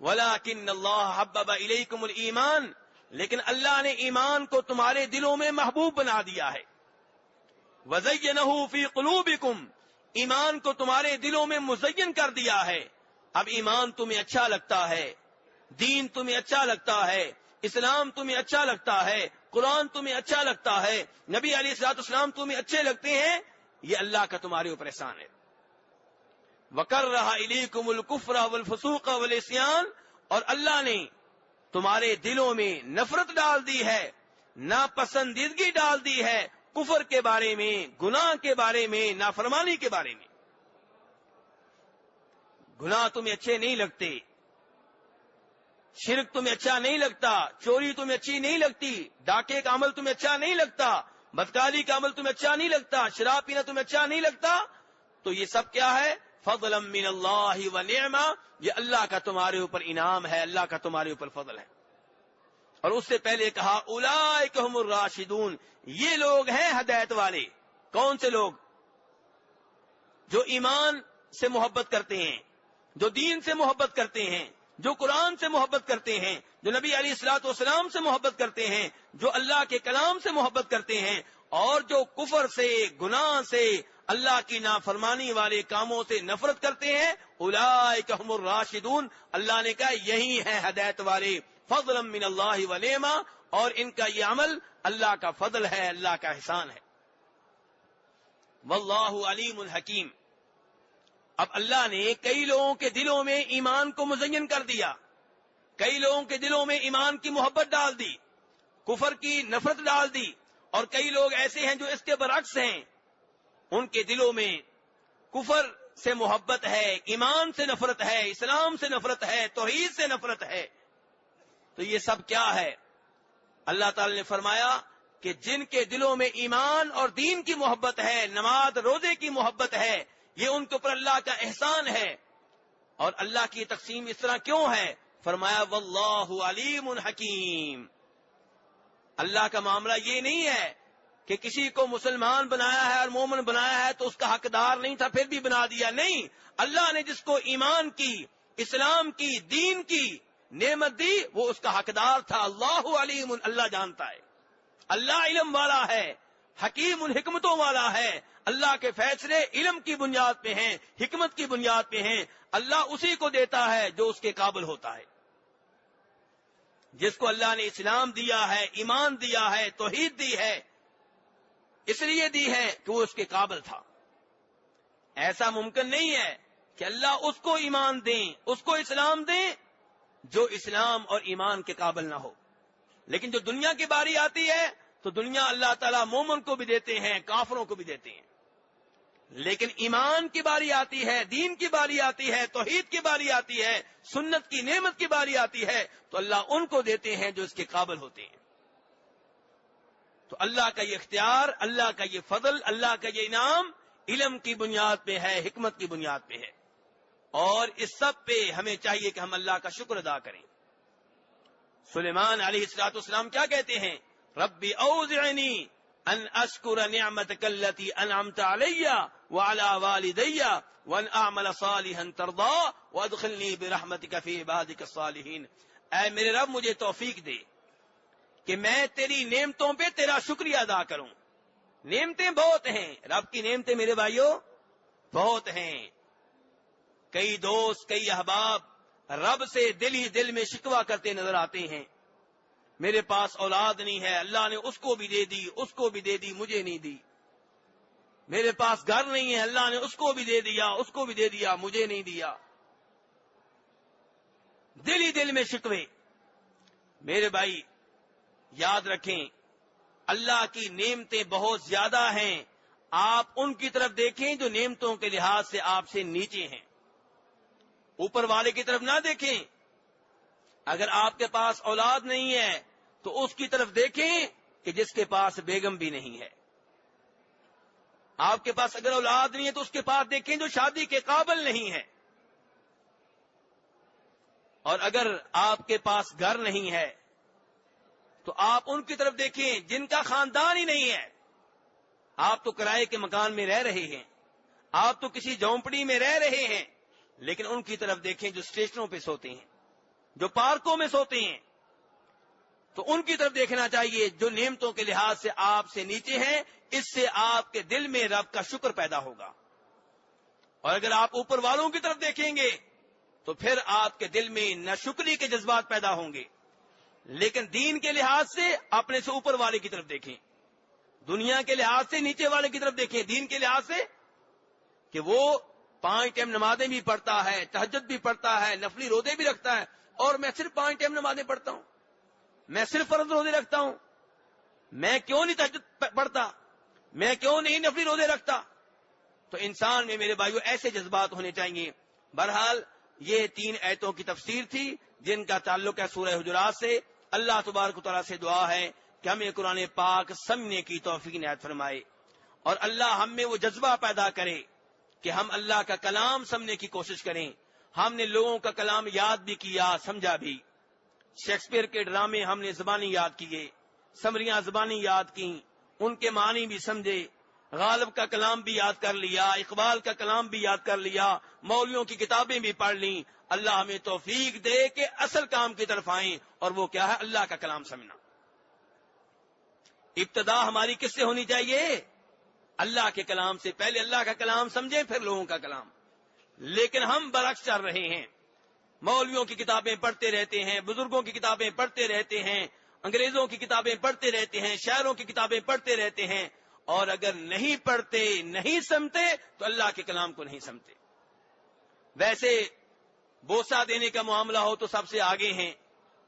وَلَٰكِنَّ اللَّهَ حَبَّبَ إِلَيْكُمُ الْإِيمَانَ، لیکن اللہ نے ایمان کو تمہارے دلوں میں محبوب بنا دیا ہے. وَزَيَّنَهُ فِي قُلُوبِكُمْ، ایمان کو تمہارے دلوں میں مزین کر دیا ہے. اب ایمان تمہیں اچھا لگتا ہے، دین تمہیں اچھا لگتا ہے، اسلام تمہیں اچھا لگتا ہے، قرآن تمہیں اچھا لگتا ہے، نبی علیہ الصلوۃ والسلام تمہیں اچھے لگتے ہیں، یہ اللہ کا تمہارے اوپر احسان ہے. وَكَرَّهَ إِلَيْكُمُ الْكُفْرَ وَالْفُسُوقَ وَالْعِصْيَانَ، اور اللہ نے تمہارے دلوں میں نفرت ڈال دی ہے، ناپسندیدگی ڈال دی ہے کفر کے بارے میں، گناہ کے بارے میں، نافرمانی کے بارے میں. گناہ تمہیں اچھے نہیں لگتے، شرک تمہیں اچھا نہیں لگتا، چوری تمہیں اچھی نہیں لگتی، ڈاکے کا عمل تمہیں اچھا نہیں لگتا، بدکاری کا عمل تمہیں اچھا نہیں لگتا، شراب پینا تمہیں اچھا نہیں لگتا، تو یہ سب کیا ہے؟ فضلا من اللہ ونعما، یہ اللہ کا تمہارے اوپر انعام ہے، اللہ کا تمہارے اوپر فضل ہے. اور اس سے پہلے کہا اولئک هم الراشدون، یہ لوگ ہیں ہدایت والے. کون سے لوگ؟ جو ایمان سے محبت کرتے ہیں، جو دین سے محبت کرتے ہیں، جو قرآن سے محبت کرتے ہیں، جو نبی علیہ الصلوۃ والسلام سے محبت کرتے ہیں، جو اللہ کے کلام سے محبت کرتے ہیں، اور جو کفر سے، گناہ سے، اللہ کی نافرمانی والے کاموں سے نفرت کرتے ہیں. اولئک هم الراشدون، اللہ نے کہا یہی ہیں ہدایت والے. فضلا من اللہ ونعما، اور ان کا یہ عمل اللہ کا فضل ہے، اللہ کا احسان ہے. واللہ علیم حکیم. اب اللہ نے کئی لوگوں کے دلوں میں ایمان کو مزین کر دیا، کئی لوگوں کے دلوں میں ایمان کی محبت ڈال دی، کفر کی نفرت ڈال دی، اور کئی لوگ ایسے ہیں جو اس کے برعکس ہیں، ان کے دلوں میں کفر سے محبت ہے، ایمان سے نفرت ہے، اسلام سے نفرت ہے، توحید سے نفرت ہے. تو یہ سب کیا ہے؟ اللہ تعالی نے فرمایا کہ جن کے دلوں میں ایمان اور دین کی محبت ہے، نماز روزے کی محبت ہے، یہ ان کے اوپر اللہ کا احسان ہے. اور اللہ کی تقسیم اس طرح کیوں ہے؟ فرمایا واللہ علیم حکیم. اللہ کا معاملہ یہ نہیں ہے کہ کسی کو مسلمان بنایا ہے اور مومن بنایا ہے تو اس کا حقدار نہیں تھا پھر بھی بنا دیا. نہیں، اللہ نے جس کو ایمان کی، اسلام کی، دین کی نعمت دی وہ اس کا حقدار تھا. اللہ علیم، اللہ جانتا ہے، اللہ علم والا ہے، حکیم الحکمتوں والا ہے. اللہ کے فیصلے علم کی بنیاد پہ ہیں، حکمت کی بنیاد پہ ہیں. اللہ اسی کو دیتا ہے جو اس کے قابل ہوتا ہے. جس کو اللہ نے اسلام دیا ہے، ایمان دیا ہے، توحید دی ہے، اس لیے دی ہے کہ وہ اس کے قابل تھا. ایسا ممکن نہیں ہے کہ اللہ اس کو ایمان دیں، اس کو اسلام دیں جو اسلام اور ایمان کے قابل نہ ہو. لیکن جو دنیا کی باری آتی ہے تو دنیا اللہ تعالیٰ مومن کو بھی دیتے ہیں، کافروں کو بھی دیتے ہیں. لیکن ایمان کی باری آتی ہے، دین کی باری آتی ہے، توحید کی باری آتی ہے، سنت کی نعمت کی باری آتی ہے تو اللہ ان کو دیتے ہیں جو اس کے قابل ہوتے ہیں. تو اللہ کا یہ اختیار، اللہ کا یہ فضل، اللہ کا یہ انعام علم کی بنیاد پہ ہے، حکمت کی بنیاد پہ ہے. اور اس سب پہ ہمیں چاہیے کہ ہم اللہ کا شکر ادا کریں. سلیمان علیہ السلام کیا کہتے ہیں؟ ربی اوزعنی ان اشکر نعمتک التی انعمت علی وعلی والدی وان اعمل صالحا ترضا وادخلنی برحمتک فی عبادک الصالحین. اے میرے رب مجھے توفیق دے کہ میں تیری نعمتوں پہ تیرا شکریہ ادا کروں. نعمتیں بہت ہیں، رب کی نعمتیں میرے بھائیوں بہت ہیں. کئی دوست، کئی احباب رب سے دل ہی دل میں شکوہ کرتے نظر آتے ہیں، میرے پاس اولاد نہیں ہے، اللہ نے اس کو بھی دے دی، اس کو بھی دے دی، مجھے نہیں دی. میرے پاس گھر نہیں ہے، اللہ نے اس کو بھی دے دیا، اس کو بھی دے دیا، مجھے نہیں دیا. دل ہی دل میں شکوے. میرے بھائی یاد رکھیں اللہ کی نعمتیں بہت زیادہ ہیں. آپ ان کی طرف دیکھیں جو نعمتوں کے لحاظ سے آپ سے نیچے ہیں، اوپر والے کی طرف نہ دیکھیں. اگر آپ کے پاس اولاد نہیں ہے تو اس کی طرف دیکھیں کہ جس کے پاس بیگم بھی نہیں ہے. آپ کے پاس اگر اولاد نہیں ہے تو اس کے پاس دیکھیں جو شادی کے قابل نہیں ہے. اور اگر آپ کے پاس گھر نہیں ہے تو آپ ان کی طرف دیکھیں جن کا خاندان ہی نہیں ہے. آپ تو کرائے کے مکان میں رہ رہے ہیں، آپ تو کسی جھونپڑی میں رہ رہے ہیں، لیکن ان کی طرف دیکھیں جو اسٹیشنوں پہ سوتے ہیں. جو پارکوں میں سوتے ہیں، تو ان کی طرف دیکھنا چاہیے جو نعمتوں کے لحاظ سے آپ سے نیچے ہیں. اس سے آپ کے دل میں رب کا شکر پیدا ہوگا. اور اگر آپ اوپر والوں کی طرف دیکھیں گے تو پھر آپ کے دل میں ناشکری کے جذبات پیدا ہوں گے. لیکن دین کے لحاظ سے اپنے سے اوپر والے کی طرف دیکھیں، دنیا کے لحاظ سے نیچے والے کی طرف دیکھیں، دین کے لحاظ سے کہ وہ 5 ٹائم نمازیں بھی پڑھتا ہے، تہجد بھی پڑھتا ہے، نفلی روزے بھی رکھتا ہے، اور میں صرف 5 ٹائم نمازیں پڑھتا ہوں، میں صرف فرض روزے رکھتا ہوں، میں کیوں نہیں تہجد پڑھتا، میں کیوں نہیں نفلی روزے رکھتا. تو انسان میں میرے بھائیو ایسے جذبات ہونے چاہیے. بہرحال یہ 3 آیتوں کی تفسیر تھی جن کا تعلق ہے سورہ حجرات سے. اللہ تبارک و تعالیٰ سے دعا ہے کہ ہمیں قرآن پاک سمجھنے کی توفیق عنایت فرمائے، اور اللہ ہم میں وہ جذبہ پیدا کرے کہ ہم اللہ کا کلام سمجھنے کی کوشش کریں. ہم نے لوگوں کا کلام یاد بھی کیا، سمجھا بھی. شیکسپیئر کے ڈرامے ہم نے زبانی یاد کیے، سمریاں زبانی یاد کی، ان کے معنی بھی سمجھے. غالب کا کلام بھی یاد کر لیا، اقبال کا کلام بھی یاد کر لیا، مولویوں کی کتابیں بھی پڑھ لیں. اللہ ہمیں توفیق دے کہ اصل کام کی طرف آئیں، اور وہ کیا ہے؟ اللہ کا کلام سمجھنا. ابتدا ہماری کس سے ہونی چاہیے؟ اللہ کے کلام سے. پہلے اللہ کا کلام سمجھیں پھر لوگوں کا کلام. لیکن ہم برعکس چل رہے ہیں، مولویوں کی کتابیں پڑھتے رہتے ہیں، بزرگوں کی کتابیں پڑھتے رہتے ہیں، انگریزوں کی کتابیں پڑھتے رہتے ہیں، شاعروں کی کتابیں پڑھتے رہتے ہیں، اور اگر نہیں پڑھتے، نہیں سمجھتے تو اللہ کے کلام کو نہیں سمجھتے. ویسے بوسہ دینے کا معاملہ ہو تو سب سے آگے ہیں،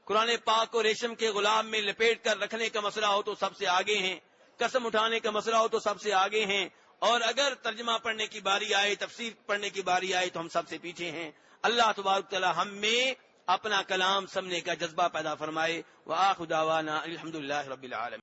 قرآن پاک کو ریشم کے غلام میں لپیٹ کر رکھنے کا مسئلہ ہو تو سب سے آگے ہیں، قسم اٹھانے کا مسئلہ ہو تو سب سے آگے ہیں، اور اگر ترجمہ پڑھنے کی باری آئے، تفسیر پڑھنے کی باری آئے تو ہم سب سے پیچھے ہیں. اللہ تبارک تعالی ہم میں اپنا کلام سمجھنے کا جذبہ پیدا فرمائے. وآخر دعوانا الحمدللہ رب العالمین.